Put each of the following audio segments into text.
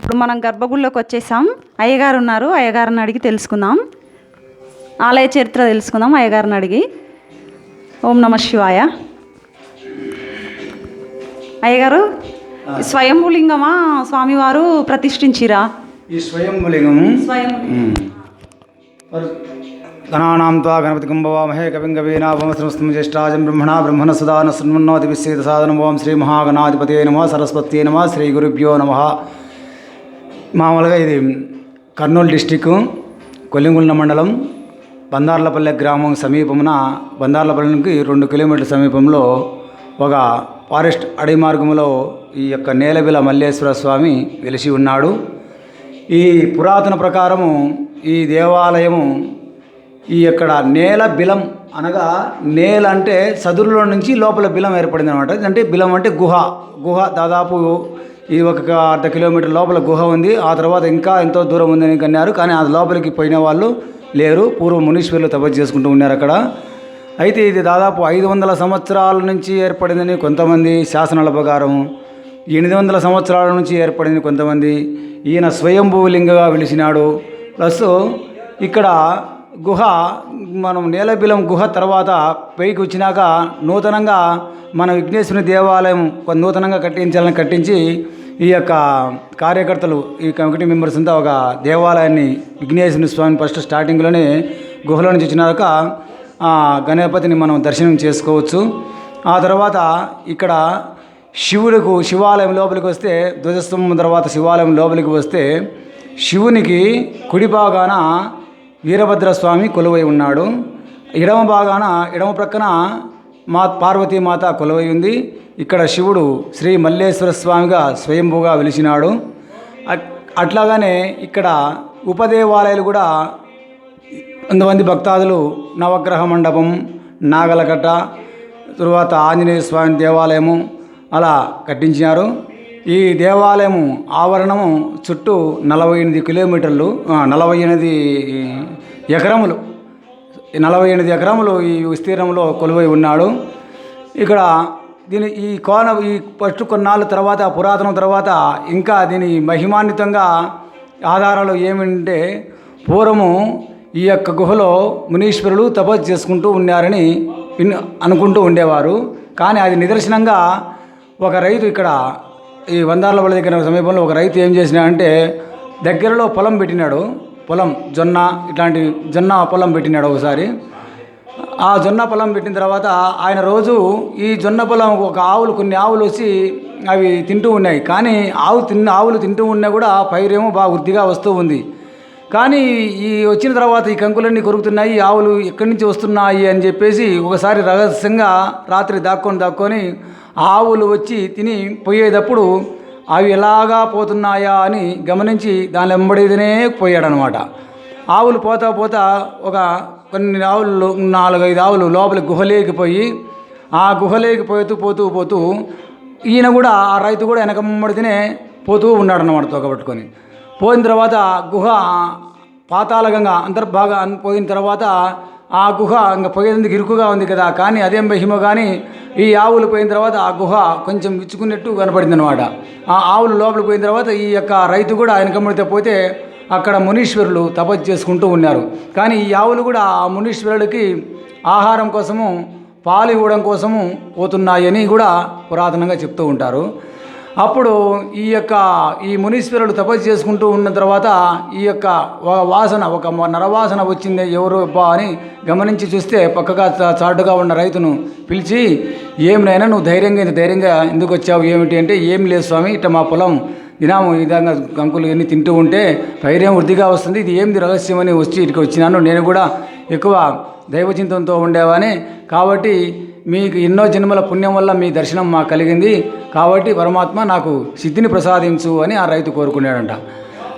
ఇప్పుడు మనం గర్భగుడిలోకి వచ్చేసాం. అయ్యగారు ఉన్నారు, అయ్యగారిని అడిగి తెలుసుకుందాం. ఆలయ చరిత్ర తెలుసుకుందాం అయ్యగారిని అడిగి. ఓం నమ శివాయ. అయ్యగారు, స్వయంభులింగమా స్వామివారు ప్రతిష్ఠించిరా? ఈ స్వయంభులింగము గణానాం త్వా గణపతి కుంభవామహే కవిం కవీనాభమస్తం జ్యేష్ఠాజం బ్రహ్మణ బ్రహ్మణ సుధాన శృణ్వన్నోతి విశ్వేత సాధనం. ఓం శ్రీ మహాగణాధిపతే నమ, సరస్వతీ నమ, శ్రీ గురుభ్యో నమ. మామూలుగా ఇది కర్నూలు డిస్టిక్ కొల్లింగుళ్ళ మండలం బందార్లపల్లె గ్రామం సమీపమున, బందార్లపల్లెకి 2 కిలోమీటర్ల సమీపంలో ఒక ఫారెస్ట్ అడవి మార్గంలో ఈ యొక్క నేలబిల మల్లేశ్వర స్వామి వెలిసి ఉన్నాడు. ఈ పురాతన ప్రకారము ఈ దేవాలయము ఈ యొక్క నేల బిలం అనగా నేల అంటే సదురులో నుంచి లోపల బిలం ఏర్పడింది అనమాట. అంటే బిలం అంటే గుహ దాదాపు ఈ 1 కిలోమీటర్ లోపల గుహ ఉంది. ఆ తర్వాత ఇంకా ఎంతో దూరం ఉందని కన్నారు, కానీ ఆ లోపలికి పోయిన వాళ్ళు లేరు. పూర్వ మునీశ్వరులు తపస్సు చేసుకుంటూ ఉన్నారు అక్కడ. అయితే ఇది దాదాపు 500 సంవత్సరాల నుంచి ఏర్పడిందని కొంతమంది శాసనాల ప్రకారం, 800 సంవత్సరాల నుంచి ఏర్పడింది కొంతమంది. ఈయన స్వయంభూలింగగా వెలిసినాడు. ప్లస్ ఇక్కడ గుహ, మనం నేలబిలం గుహ తర్వాత పైకి వచ్చినాక నూతనంగా మన విఘ్నేశ్వరుని దేవాలయం నూతనంగా కట్టించి ఈ యొక్క కార్యకర్తలు, ఈ కమిటీ మెంబర్స్ అంతా ఒక దేవాలయాన్ని విఘ్నేశ్వరుని స్వామి ఫస్ట్ స్టార్టింగ్లోనే గుహలో నుంచి వచ్చినాక గణపతిని మనం దర్శనం చేసుకోవచ్చు. ఆ తర్వాత ఇక్కడ శివాలయం లోపలికి వస్తే, ధ్వజస్తంభం తర్వాత శివాలయం లోపలికి వస్తే శివునికి కుడి భాగాన వీరభద్రస్వామి కొలువై ఉన్నాడు. ఎడమ ప్రక్కన పార్వతీమాత కొలువై ఉంది. ఇక్కడ శివుడు శ్రీ మల్లేశ్వర స్వామిగా స్వయంభూగా వెలిసినాడు. అట్లాగానే ఇక్కడ ఉపదేవాలయాలు కూడా కొంతమంది భక్తాదులు నవగ్రహ మండపం, నాగలకట్ట, తరువాత ఆంజనేయ స్వామి దేవాలయము అలా కట్టించినారు. ఈ దేవాలయము ఆవరణము చుట్టూ 48 కిలోమీటర్లు, 48 ఎకరములు, 48 ఎకరములు ఈ విస్తీర్ణంలో కొలువై ఉన్నాడు. ఇక్కడ ఈ ఫస్ట్ కొన్నాళ్ళ తర్వాత, పురాతనం తర్వాత ఇంకా దీని మహిమాన్వితంగా ఆధారాలు ఏమంటే, పూర్వము ఈ యొక్క గుహలో మునీశ్వరులు తపస్సు చేసుకుంటూ ఉన్నారని అనుకుంటూ ఉండేవారు. కానీ అది నిదర్శనంగా ఒక రైతు ఇక్కడ ఈ బందార్లపల్లి దగ్గర సమీపంలో ఒక రైతు ఏం చేసినాడంటే, దగ్గరలో పొలం పెట్టినాడు. జొన్న, ఇట్లాంటి జొన్న పొలం పెట్టినాడు ఒకసారి. ఆ జొన్న పొలం పెట్టిన తర్వాత ఆయన రోజు ఈ జొన్న పొలం కొన్ని ఆవులు వచ్చి అవి తింటూ ఉన్నాయి. కానీ ఆవులు తింటూ ఉన్నా కూడా పైరేమో బాగా వృద్ధిగా వస్తూ ఉంది. కానీ ఈ వచ్చిన తర్వాత ఈ కంకులన్నీ కొరుకుతున్నాయి, ఆవులు ఎక్కడి నుంచి వస్తున్నాయి అని చెప్పేసి ఒకసారి రహస్యంగా రాత్రి దాక్కొని ఆవులు వచ్చి తిని పోయేటప్పుడు అవి ఎలాగా పోతున్నాయా అని గమనించి దాని వెంబడినే పోయాడనమాట. ఆవులు పోతా కొన్ని ఆవులు 4-5 ఆవులు లోపలి గుహలోకి పోయి, ఆ గుహలోకి పోతూ ఈయన కూడా, ఆ రైతు కూడా వెనకమ్మడితేనే పోతూ ఉన్నాడు అన్నమాట తోకబట్టుకొని. పోయిన తర్వాత గుహ పాతాళగంగా అంతర్భాగా పోయిన తర్వాత ఆ గుహ ఇంకా పోయేందుకు ఇరుకుగా ఉంది కదా, కానీ అదేం మహిమ. కానీ ఈ ఆవులు పోయిన తర్వాత ఆ గుహ కొంచెం విచ్చుకున్నట్టు కనపడింది అనమాట. ఆ ఆవులు లోపలికి పోయిన తర్వాత ఈ యొక్క రైతు కూడా వెనకమ్మడితే పోతే అక్కడ మునీశ్వరులు తపస్సు చేసుకుంటూ ఉన్నారు. కానీ ఈ ఆవులు కూడా ఆ మునీశ్వరుడికి ఆహారం కోసము, పాలు ఇవ్వడం కోసము పోతున్నాయని కూడా పురాతనంగా చెప్తూ ఉంటారు. అప్పుడు ఈ మునీశ్వరుడు తపస్సు చేసుకుంటూ ఉన్న తర్వాత ఈ యొక్క వాసన, ఒక నరవాసన వచ్చింది, ఎవరు బా అని గమనించి చూస్తే పక్కగా చాటుగా ఉన్న రైతును పిలిచి, ఏమినైనా నువ్వు ధైర్యంగా ఎందుకు వచ్చావు, ఏమిటి అంటే, ఏం లేదు స్వామి, ఇట్లా మా పొలం దినాము ఈ విధంగా కంకులు ఎన్ని తింటూ ఉంటే పైరేం వృద్ధిగా వస్తుంది, ఇది ఏంది రహస్యమని ఇక్కడికి వచ్చినాను. నేను కూడా ఎక్కువ దైవచింతంతో ఉండేవాని, కాబట్టి మీకు ఎన్నో జన్మల పుణ్యం వల్ల మీ దర్శనం మాకు కలిగింది, కాబట్టి పరమాత్మ నాకు సిద్ధిని ప్రసాదించు అని ఆ రైతు కోరుకున్నాడంట.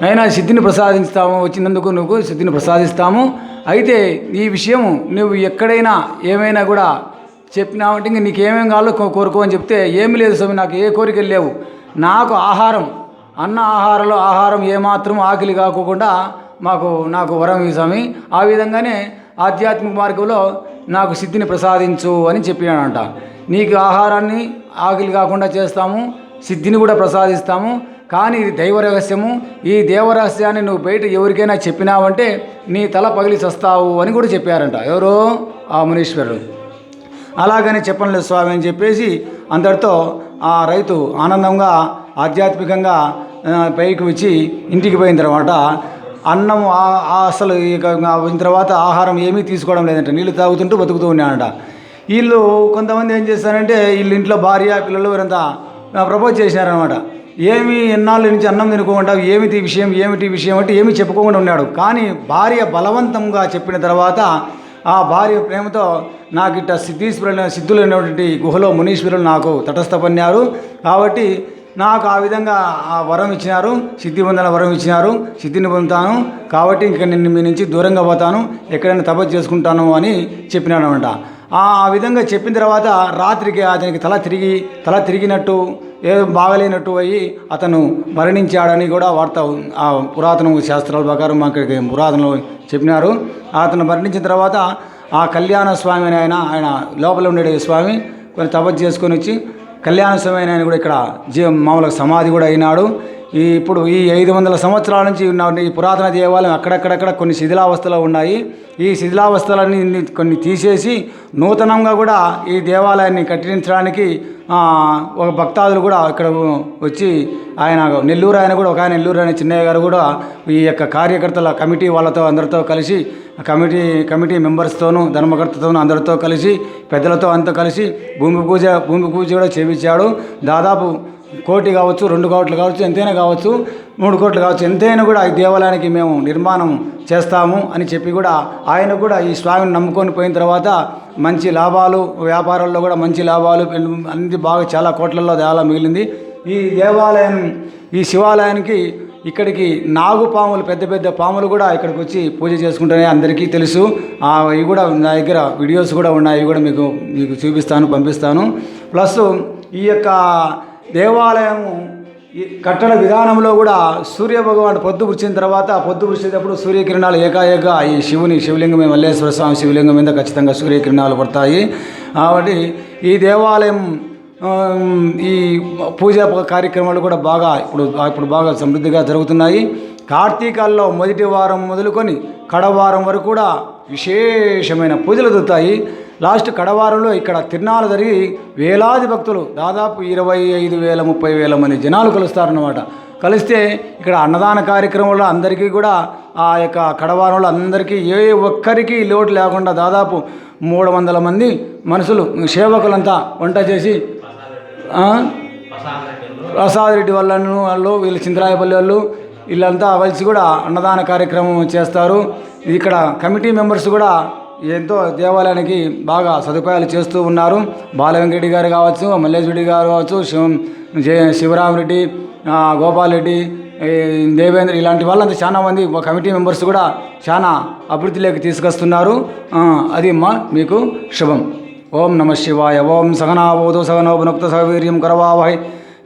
అయినా సిద్ధిని ప్రసాదిస్తాము, వచ్చినందుకు నువ్వు సిద్ధిని ప్రసాదిస్తాము. అయితే ఈ విషయం నువ్వు ఎక్కడైనా ఏమైనా కూడా చెప్పినావంటే ఇంక నీకేమేం కావాలో కోరుకో అని చెప్తే, ఏమి లేదు స్వామి, నాకు ఏ కోరికలు లేవు, నాకు ఆహారం ఏమాత్రం ఆకలి కాకుండా నాకు వరం ఈ స్వామి. ఆ విధంగానే ఆధ్యాత్మిక మార్గంలో నాకు సిద్ధిని ప్రసాదించు అని చెప్పినాడంట. నీకు ఆహారాన్ని ఆకలి కాకుండా చేస్తాము, సిద్ధిని కూడా ప్రసాదిస్తాము, కానీ ఇది దైవ రహస్యము. ఈ దేవరహస్యాన్ని నువ్వు బయట ఎవరికైనా చెప్పినావంటే నీ తల పగిలి చస్తావు అని కూడా చెప్పారంట. ఎవరో ఆ మునీశ్వరుడు. అలాగని చెప్పలేదు స్వామి అని చెప్పేసి అందరితో ఆ రైతు ఆనందంగా ఆధ్యాత్మికంగా పైకి వచ్చి ఇంటికి పోయిన తర్వాత అన్నం అసలు ఇక వచ్చిన తర్వాత ఆహారం ఏమీ తీసుకోవడం లేదంట. నీళ్ళు తాగుతుంటూ బతుకుతూ ఉన్నాడంట. వీళ్ళు కొంతమంది ఏం చేస్తారంటే వీళ్ళు ఇంట్లో భార్య పిల్లలు వీరంతా ప్రపోజ్ చేసినారనమాట. ఏమి ఎన్నాళ్ళ నుంచి అన్నం తినుకోకుండా ఏమిటి విషయం అంటే ఏమీ చెప్పుకోకుండా ఉన్నాడు. కానీ భార్య బలవంతంగా చెప్పిన తర్వాత ఆ భార్య ప్రేమతో నాకు ఇట్ట సిద్ధులు అనేటువంటి గుహలో మునీశ్వరులు నాకు తటస్థపన్నారు కాబట్టి నాకు ఆ విధంగా ఆ వరం ఇచ్చినారు, సిద్ధి పొందన వరం ఇచ్చినారు, సిద్ధిని పొందుతాను కాబట్టి ఇంక నేను మీ నుంచి దూరంగా పోతాను, ఎక్కడైనా తపస్సు చేసుకుంటాను అని చెప్పినాడు అనమాట. ఆ విధంగా చెప్పిన తర్వాత రాత్రికి అతనికి తల తిరిగినట్టు ఏదో బాగలేనట్టు అయ్యి అతను మరణించాడని కూడా వార్త ఆ పురాతన శాస్త్రాల ప్రకారం మాకు పురాతనలో చెప్పినారు. అతను మరణించిన తర్వాత ఆ కళ్యాణ స్వామి అని ఆయన లోపల ఉండే స్వామి కొన్ని తపస్సు చేసుకొని వచ్చి కళ్యాణ స్వామి ఆయన కూడా ఇక్కడ మామూలుగా సమాధి కూడా అయినాడు. ఇప్పుడు ఈ 500 సంవత్సరాల నుంచి ఉన్న ఈ పురాతన దేవాలయం అక్కడక్కడక్కడ కొన్ని శిథిలావస్థలో ఉన్నాయి. ఈ శిథిలావస్థలన్నీ కొన్ని తీసేసి నూతనంగా కూడా ఈ దేవాలయాన్ని కట్టించడానికి ఒక భక్తాదులు కూడా ఇక్కడ వచ్చి ఆయన నెల్లూరు ఆయన కూడా ఒక ఆయన నెల్లూరు ఆయన చిన్నయ్య గారు కూడా ఈ యొక్క కార్యకర్తల కమిటీ వాళ్ళతో అందరితో కలిసి కమిటీ మెంబర్స్తోనూ ధర్మకర్తతోనూ అందరితో కలిసి పెద్దలతో అంతా కలిసి భూమి పూజ కూడా చేయించాడు. దాదాపు 1 కోటి కావచ్చు, 2 కోట్లు కావచ్చు, ఎంతైనా కావచ్చు, 3 కోట్లు కావచ్చు, ఎంతైనా కూడా ఈ దేవాలయానికి మేము నిర్మాణం చేస్తాము అని చెప్పి కూడా ఆయన కూడా ఈ స్వామిని నమ్ముకొని పోయిన తర్వాత మంచి లాభాలు, వ్యాపారాల్లో కూడా మంచి లాభాలు అన్ని బాగా చాలా కోట్లలో దేవాలయం మిగిలింది. ఈ శివాలయానికి ఇక్కడికి నాగుపాములు పెద్ద పాములు కూడా ఇక్కడికి వచ్చి పూజ చేసుకుంటానే అందరికీ తెలుసు. ఇవి కూడా నా దగ్గర వీడియోస్ కూడా ఉన్నాయి, ఇవి కూడా మీకు చూపిస్తాను, పంపిస్తాను. ప్లస్ ఈ యొక్క దేవాలయము కట్టడ విధానంలో కూడా సూర్యభగవానుడు పొద్దు పుచ్చిన తర్వాత పొద్దు పుచ్చేటప్పుడు సూర్యకిరణాలు ఏకాఏక ఈ శివలింగం మల్లేశ్వర స్వామి శివలింగం మీద ఖచ్చితంగా సూర్యకిరణాలు పడతాయి. కాబట్టి ఈ దేవాలయం ఈ పూజా కార్యక్రమాలు కూడా ఇప్పుడు బాగా సమృద్ధిగా జరుగుతున్నాయి. కార్తీకాల్లో మొదటి వారం మొదలుకొని కడవారం వరకు కూడా విశేషమైన పూజలు జరుగుతాయి. లాస్ట్ కడవారంలో ఇక్కడ తిరునాళ్ళు జరిగి వేలాది భక్తులు దాదాపు 25,000 30,000 మంది జనాలు కలుస్తారన్నమాట. కలిస్తే ఇక్కడ అన్నదాన కార్యక్రమంలో అందరికీ కూడా ఆ యొక్క కడవారంలో అందరికీ ఏ ఒక్కరికి లోటు లేకుండా దాదాపు 300 మంది మనుషులు సేవకులంతా వంట చేసి ప్రసాద్ రెడ్డి వాళ్ళు వీళ్ళు చింతరాయపల్లి వాళ్ళు వీళ్ళంతా కలిసి కూడా అన్నదాన కార్యక్రమం చేస్తారు. ఇక్కడ కమిటీ మెంబర్స్ కూడా ఎంతో దేవాలయానికి బాగా సదుపాయాలు చేస్తూ ఉన్నారు. బాలవెంకరెడ్డి గారు కావచ్చు, మల్లేశ్వరెడ్డి గారు కావచ్చు, శివరామరెడ్డి, గోపాల్ రెడ్డి, దేవేంద్ర ఇలాంటి వాళ్ళంతా చాలా మంది కమిటీ మెంబర్స్ కూడా చాలా అభివృద్ధిలోకి తీసుకొస్తున్నారు. అది మీకు శుభం. ఓం నమ శివాయ. ఓం సహనావోదు సహనో భునక్త సహవీర్యం కరవావహై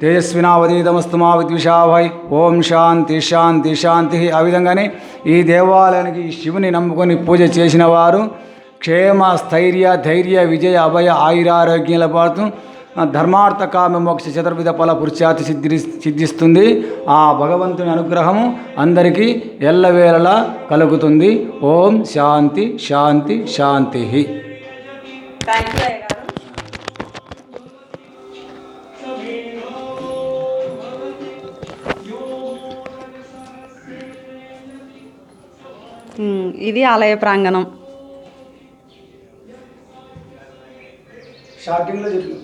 తేజస్వినావధీతమస్తు మా విద్విషావహై. ఓం శాంతి శాంతి శాంతి. ఆ విధంగానే ఈ దేవాలయానికి శివుని నమ్ముకొని పూజ చేసిన వారు క్షేమ స్థైర్య ధైర్య విజయ అభయ ఆయురారోగ్యాల పాటు ధర్మార్థ కామ మోక్ష చతుర్విధ ఫల పురుషాతి సిద్ధిస్తుంది. ఆ భగవంతుని అనుగ్రహము అందరికీ ఎల్లవేళలా కలుగుతుంది. ఓం శాంతి శాంతి శాంతి. ఇది ఆలయ ప్రాంగణం. స్టార్టింగ్లో చెప్పు.